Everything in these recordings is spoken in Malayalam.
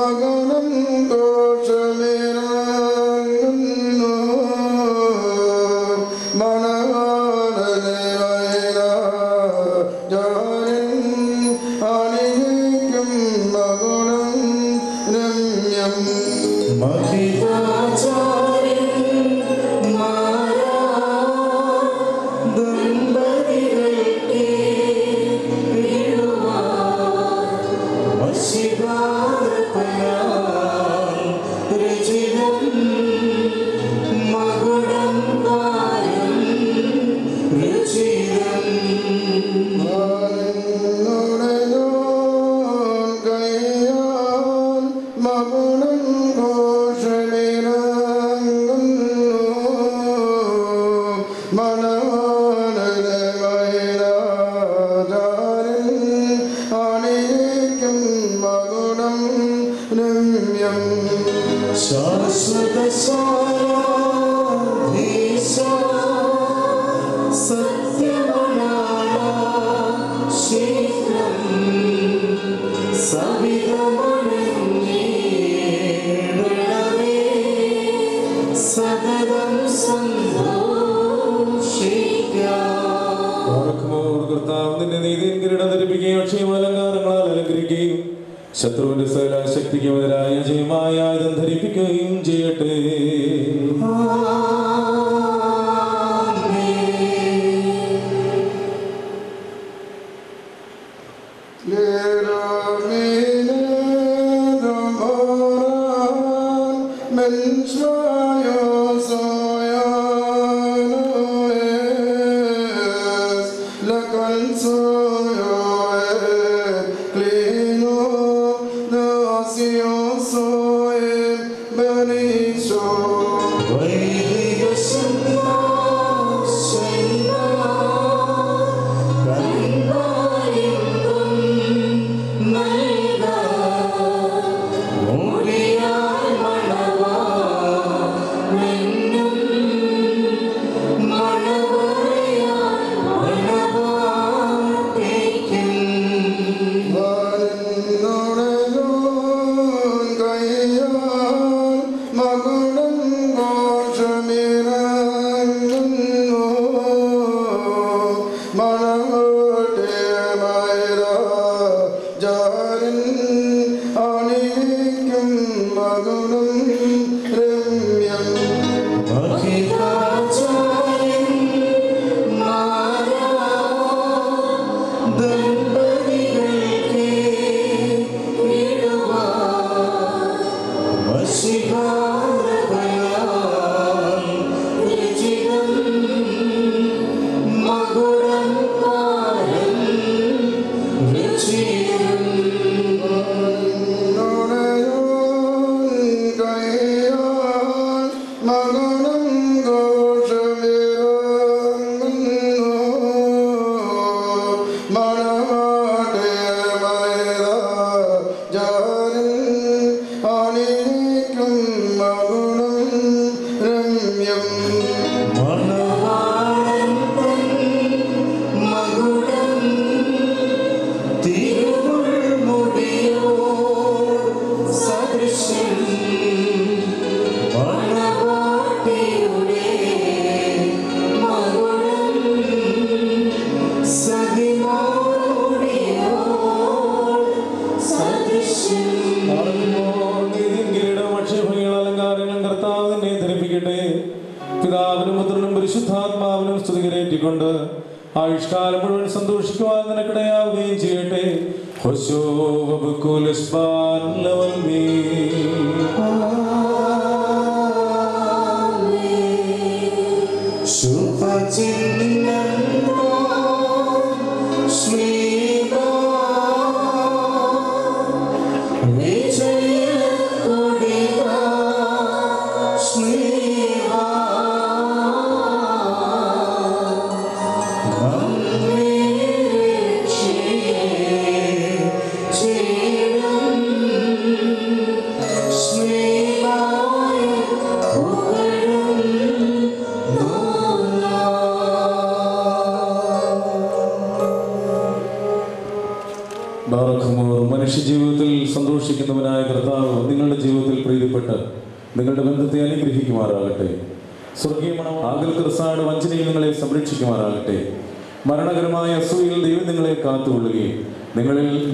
മകുടം ഘോഷമിറങ്ങുന്നു മണവാളനെ വൈരാജാരൻ അണിയിക്കും മകുടം രമ്യം ശത്രുവിന്റെ സകല ശക്തിക്കുമെതിരായ ജയമായ ആയുധം ധരിപ്പിക്കുകയും ചെയ്യട്ടെ. ആയുഷ്കാലം മുഴുവൻ സന്തോഷിക്കുവാൻ നിനക്കിടയാവുകയും ചെയ്യട്ടെ. സന്തോഷിക്കുന്നവനായ കർത്താവ് നിങ്ങളുടെ ജീവിതത്തിൽ പ്രീതിപ്പെട്ട് നിങ്ങളുടെ ബന്ധത്തെ അനുഗ്രഹിക്കുമാറാകട്ടെ. സ്വർഗീയ മണം ആകൽ ക്രിസ്താട് വഞ്ചനയിൽ നിങ്ങളെ സംരക്ഷിക്കുമാറാകട്ടെ. മരണകരമായ അസൂയയിൽ ദൈവം നിങ്ങളെ കാത്തുകൊള്ളുകയും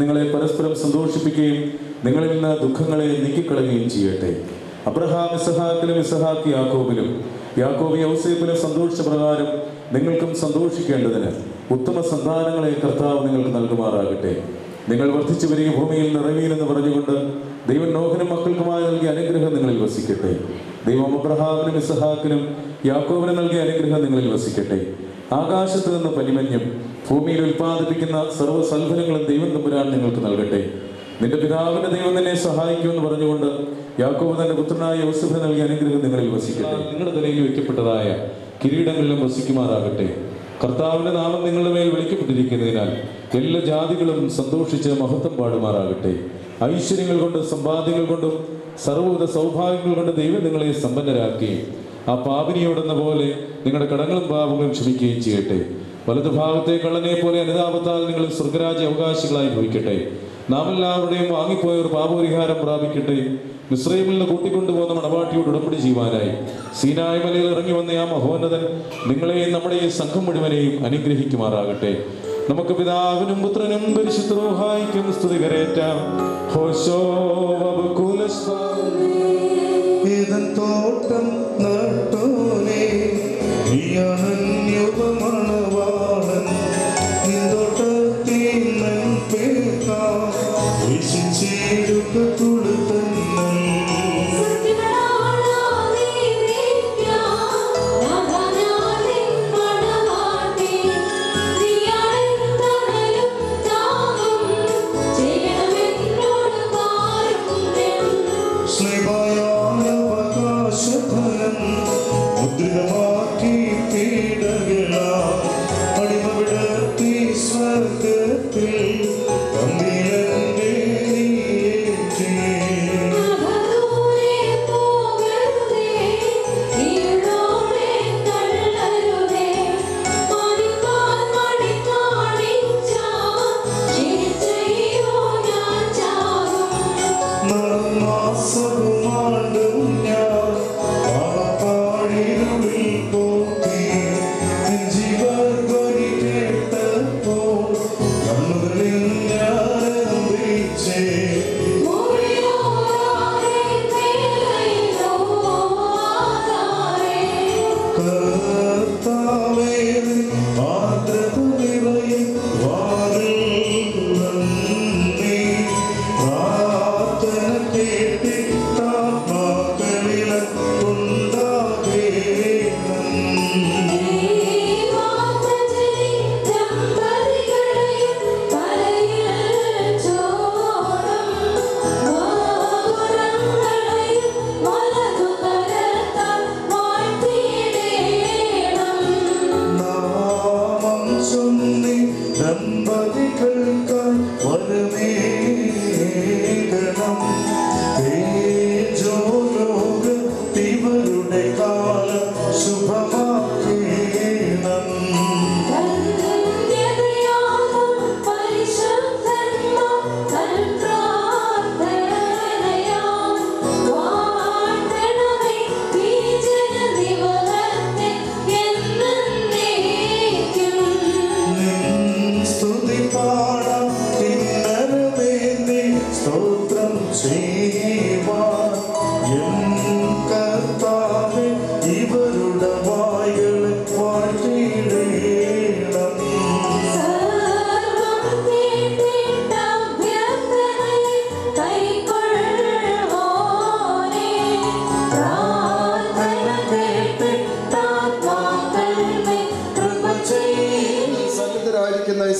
നിങ്ങളെ പരസ്പരം സന്തോഷിപ്പിക്കുകയും നിങ്ങളിൽ നിന്ന് ദുഃഖങ്ങളെ നീക്കിക്കളയുകയും ചെയ്യട്ടെ. അബ്രഹാം ഇസഹാക്കിലും ഇസഹാക്ക് യാക്കോബിലും യാക്കോബ് യൗസേപ്പിലും സന്തോഷിച്ച പ്രകാരം നിങ്ങൾക്കും സന്തോഷിക്കേണ്ടതിന് ഉത്തമ സന്താനങ്ങളെ കർത്താവ് നിങ്ങൾക്ക് നൽകുമാറാകട്ടെ. നിങ്ങൾ വർദ്ധിച്ചു വരിക ഭൂമിയിൽ നിറവീലെന്ന് പറഞ്ഞുകൊണ്ട് ദൈവം നോഹനും മക്കൾക്കുമായി നൽകിയ അനുഗ്രഹം നിങ്ങളിൽ വസിക്കട്ടെ. ദൈവം അബ്രഹാമിനും ഇസഹാക്കിനും യാക്കോബിനും നൽകിയ അനുഗ്രഹം നിങ്ങളിൽ വസിക്കട്ടെ. ആകാശത്ത് നിന്ന് പനിമഞ്ഞും ഭൂമിയിൽ ഉൽപ്പാദിപ്പിക്കുന്ന സർവ്വസൽഫലങ്ങളും ദൈവം തമ്പുരാൻ നിങ്ങൾക്ക് നൽകട്ടെ. നിന്റെ പിതാവിന്റെ ദൈവം നിന്നെ സഹായിക്കുമെന്ന് പറഞ്ഞുകൊണ്ട് യാക്കോബ് തന്റെ പുത്രനായ യോസേഫിന് നൽകിയ അനുഗ്രഹം നിങ്ങളിൽ വസിക്കട്ടെ. നിങ്ങളുടെ തലയിൽ വയ്ക്കപ്പെട്ടതായ കിരീടങ്ങളിലും വസിക്കുമാറാകട്ടെ. കർത്താവിന്റെ നാമം നിങ്ങളുടെ മേൽ വിളിക്കപ്പെട്ടിരിക്കുന്നതിനാൽ എല്ലാ ജാതികളും സന്തോഷിച്ച് മഹത്വം പാടുമാറാകട്ടെ. ഐശ്വര്യങ്ങൾ കൊണ്ടും സമ്പാദ്യങ്ങൾ കൊണ്ടും സർവ്വവിധ സൗഭാഗ്യങ്ങൾ കൊണ്ട് ദൈവം നിങ്ങളെ സമ്പന്നരാക്കുകയും ആ പാപിനിയോടെന്ന പോലെ നിങ്ങളുടെ കടങ്ങളും പാപങ്ങളും ക്ഷമിക്കുകയും ചെയ്യട്ടെ. വലതുഭാഗത്തെ കള്ളനെ പോലെ അനുതാപത്താൽ നിങ്ങൾ സ്വർഗരാജ്യ അവകാശികളായി ഭവിക്കട്ടെ. നാം എല്ലാവരുടെയും വാങ്ങിപ്പോയവർ പാപപരിഹാരം പ്രാപിക്കട്ടെ. മിസ്രൈമിൽ നിന്ന് കൂട്ടിക്കൊണ്ടുപോകുന്ന മണവാട്ടിയോട് ഉടമ്പടി ചെയ്യുവാനായി സീനായ് മലയിൽ ഇറങ്ങി വന്ന ആ മഹോന്നതൻ നിങ്ങളെയും നമ്മുടെ ഈ സംഘം മുഴുവനെയും അനുഗ്രഹിക്കുമാറാകട്ടെ. നമുക്ക് പിതാവിനും പുത്രനും പരിശുദ്ധ റൂഹായിക്കും സ്തുതി കരേറ്റാം. ഹോശോ ഏതൻ തോട്ടം നട്ടോനെ യുവമണവാളൻ നിന്തോട്ടത്തിൽ നൻപേക്കാം വിശിച്ചേരുക തുളുതന്നൻ മുദ്രമാക്കി പീഡകള അടിമവിടത്തി സ്വർഗത്തിൽ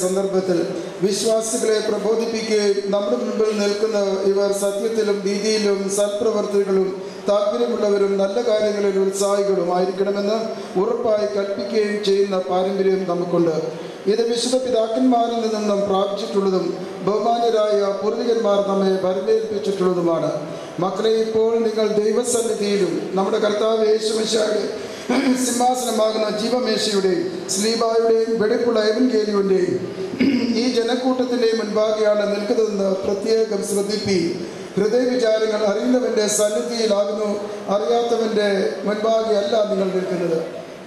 സന്ദർഭത്തിൽ വിശ്വാസികളെ പ്രബോധിപ്പിക്കുകയും നമ്മുടെ മുൻപിൽ നിൽക്കുന്ന ഇവർ സത്യത്തിലും നീതിയിലും സൽപ്രവർത്തികളും താല്പര്യമുള്ളവരും നല്ല കാര്യങ്ങളിൽ ഉത്സാഹികളും ആയിരിക്കണമെന്ന് ഉറപ്പായി കൽപ്പിക്കുകയും ചെയ്യുന്ന പാരമ്പര്യം നമുക്കുണ്ട്. ഇത് വിശുദ്ധ പിതാക്കന്മാരിൽ നിന്നും പ്രാപിച്ചിട്ടുള്ളതും ബഹുമാന്യരായ പൂർവികന്മാർ നമ്മെ പരിവേൽപ്പിച്ചിട്ടുള്ളതുമാണ്. മക്കളെ, ഇപ്പോൾ നിങ്ങൾ ദൈവസന്നിധിയിലും നമ്മുടെ കർത്താവ് യേശുമിശിഹായുടെ സിംഹാസനമാകുന്ന ജീവമേശയുടെയും സ്ലീബായുടെയും വെടിപ്പുള്ള എവൻഗേലിയുടെയും ഈ ജനക്കൂട്ടത്തിൻ്റെ മുൻപാകെയാണ് നിൽക്കുന്നതെന്ന് പ്രത്യേകം ശ്രദ്ധിപ്പി. ഹൃദയവിചാരങ്ങൾ അറിയുന്നവൻ്റെ സന്നിധിയിലാകുന്നു, അറിയാത്തവൻ്റെ മുൻപാകെ അല്ല നിങ്ങൾ നിൽക്കുന്നത്.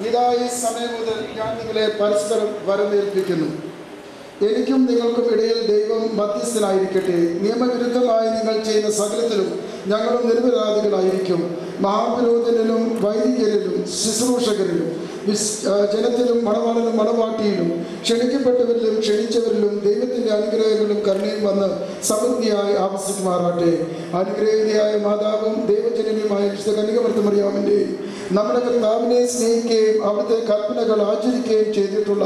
ഇതാ ഈ സമയം മുതൽ ഞാൻ നിങ്ങളെ പരസ്പരം വരവേൽപ്പിക്കുന്നു. എനിക്കും നിങ്ങൾക്കും ഇടയിൽ ദൈവം മധ്യസ്ഥനായിരിക്കട്ടെ. നിയമവിരുദ്ധമായി നിങ്ങൾ ചെയ്യുന്ന സകലത്തിലും ഞങ്ങളും നിരപരാധികളായിരിക്കും. മഹാപുരോഹിതനിലും വൈദികരിലും ശുശ്രൂഷകരിലും ജനത്തിലും മണവാളനും മണവാട്ടിയിലും ക്ഷണിക്കപ്പെട്ടവരിലും ക്ഷണിച്ചവരിലും ദൈവത്തിൻ്റെ അനുഗ്രഹങ്ങളും കരുണയും വന്ന് സമൃദ്ധിയായി ആവസിക്കുമാറാട്ടെ. അനുഗ്രഹീതയായ മാതാവും ദൈവജനനിയുമായ വിശുദ്ധ കന്യകമറിയാമിൻ്റെ നമ്മുടെ കർത്താവിനെ സ്നേഹിക്കുകയും അവിടുത്തെ കൽപ്പനകൾ ആചരിക്കുകയും ചെയ്തിട്ടുള്ള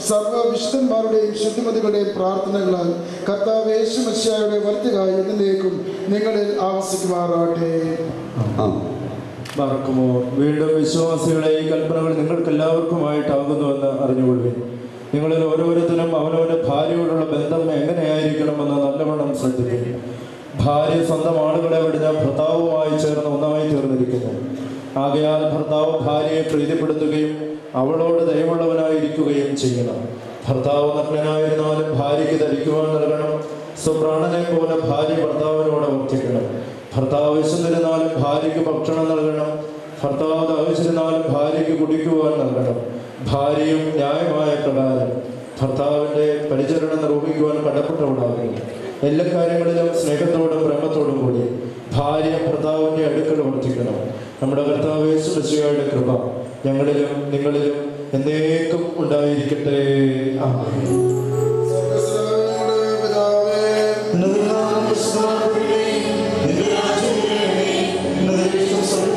സർവ്വ വിശുദ്ധന്മാരുടെയും ശുദ്ധിമതികളുടെയും പ്രാർത്ഥനകളാൽ കർത്താവ് യേശു മിശിഹായുടെ വലത്തുകായി എന്നേക്കും നിങ്ങളിൽ ആവസിക്കുമാറാട്ടെ. മറക്കുമോ വീണ്ടും വിശ്വാസികളെ ഈ കൽപ്പനകൾ നിങ്ങൾക്കെല്ലാവർക്കുമായിട്ടാകുന്നുവെന്ന് അറിഞ്ഞുകൊള്ളുവിൻ. നിങ്ങളിൽ ഓരോരുത്തരും അവനവൻ്റെ ഭാര്യയോടുള്ള ബന്ധം എങ്ങനെയായിരിക്കണമെന്ന് നല്ലവണ്ണം ശ്രദ്ധിക്കും. ഭാര്യ സ്വന്തം ആളുകളെ വിടുന്ന ഭർത്താവുമായി ചേർന്ന് ഒന്നായി തീർന്നിരിക്കുന്നു. ആകയാൽ ഭർത്താവ് ഭാര്യയെ പ്രീതിപ്പെടുത്തുകയും അവളോട് ദയവുള്ളവനായിരിക്കുകയും ചെയ്യണം. ഭർത്താവ് നഗ്നനായിരുന്നാലും ഭാര്യയ്ക്ക് ധരിക്കുവാൻ നൽകണം. സ്വപ്രാണനെ പോലെ ഭാര്യ ഭർത്താവിനോട് വർത്തിക്കണം. ഭർത്താവ് വിശന്നിരുന്നാലും ഭാര്യയ്ക്ക് ഭക്ഷണം നൽകണം. ഭർത്താവ് ദാഹിച്ചിരുന്നാലും ഭാര്യയ്ക്ക് കുടിക്കുവാൻ നൽകണം. ഭാര്യയും ന്യായമായ പ്രകാരം ഭർത്താവിൻ്റെ പരിചരണം നിർവഹിക്കുവാൻ കടപ്പെട്ടവളാകുന്നു. എല്ലാ കാര്യങ്ങളിലും സ്നേഹത്തോടും പ്രേമത്തോടും കൂടി ഭാര്യ ഭർത്താവിൻ്റെ അടുക്കൽ വർത്തിക്കണം. നമ്മുടെ കർത്താവ് യേശു മിശിഹായുടെ കൃപ ഞങ്ങളിലും നിങ്ങളിലും എന്നേക്കും ഉണ്ടായിരിക്കട്ടെ. Yeah.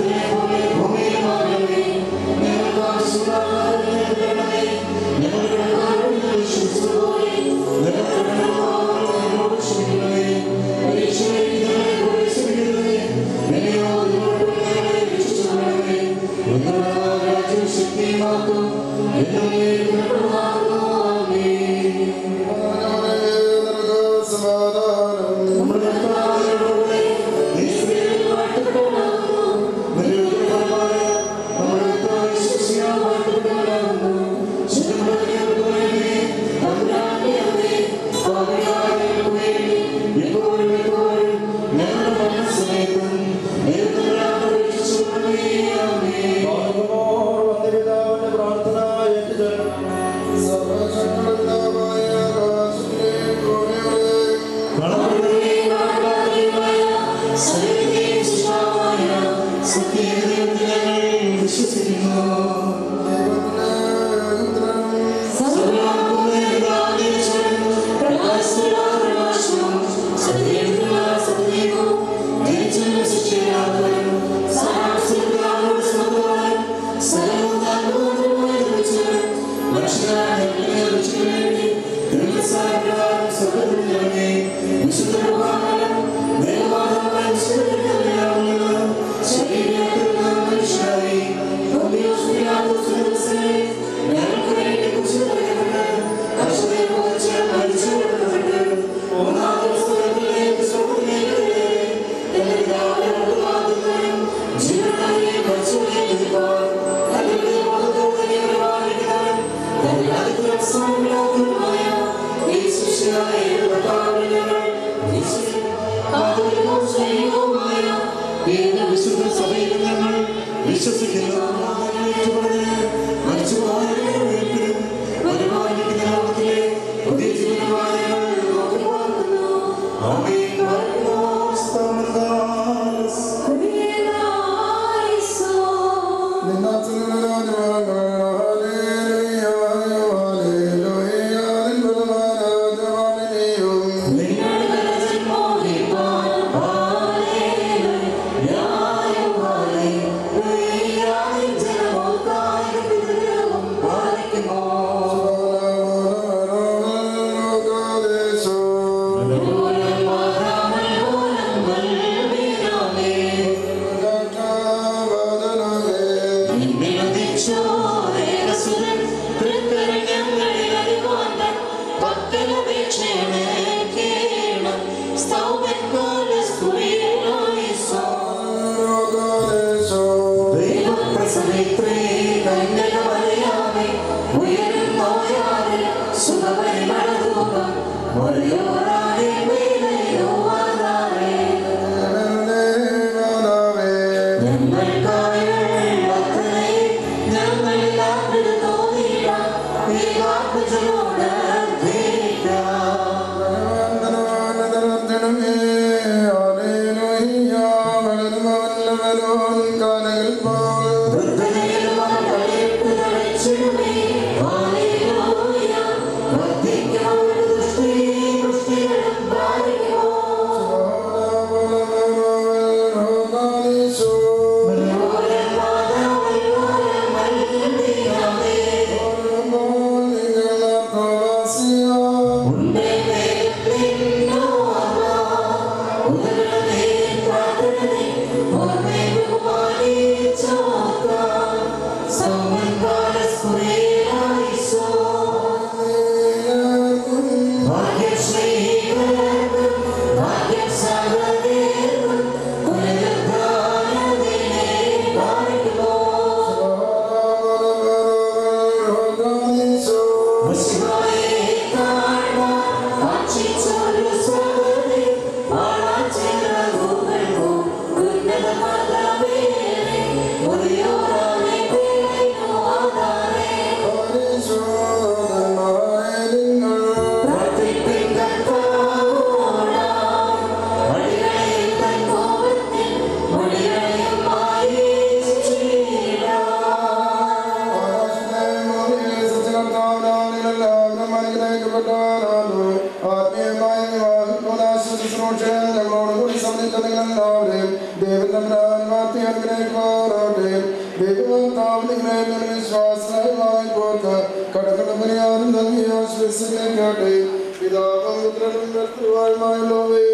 എല്ലാവരെയും ദൈവം തമ്പുരാൻ വാഴ്ത്തി അനുഗ്രഹിക്കുമാറാകട്ടെ. ദൈവകർത്താവ് നിങ്ങളെ വിശ്വാസമായി പോർക്ക് കടങ്ങളുടെ പരിഹാരം നൽകി ആശ്വസിക്കട്ടെ. പിതാവും പുത്രനും കർത്തൃവായുമായുള്ളവേ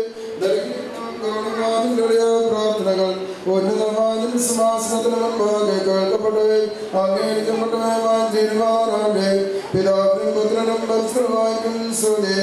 പ്രാർത്ഥനകൾ ഉന്നതമായ സിംഹാസനത്തിന് മുൻപാകെ കേൾക്കപ്പെട്ടവയും അംഗീകരിക്കപ്പെട്ടവയുമായി തീരുമാനാകെ. പിതാവിനും പുത്രനും പരിസരവായിക്കും തന്നെ.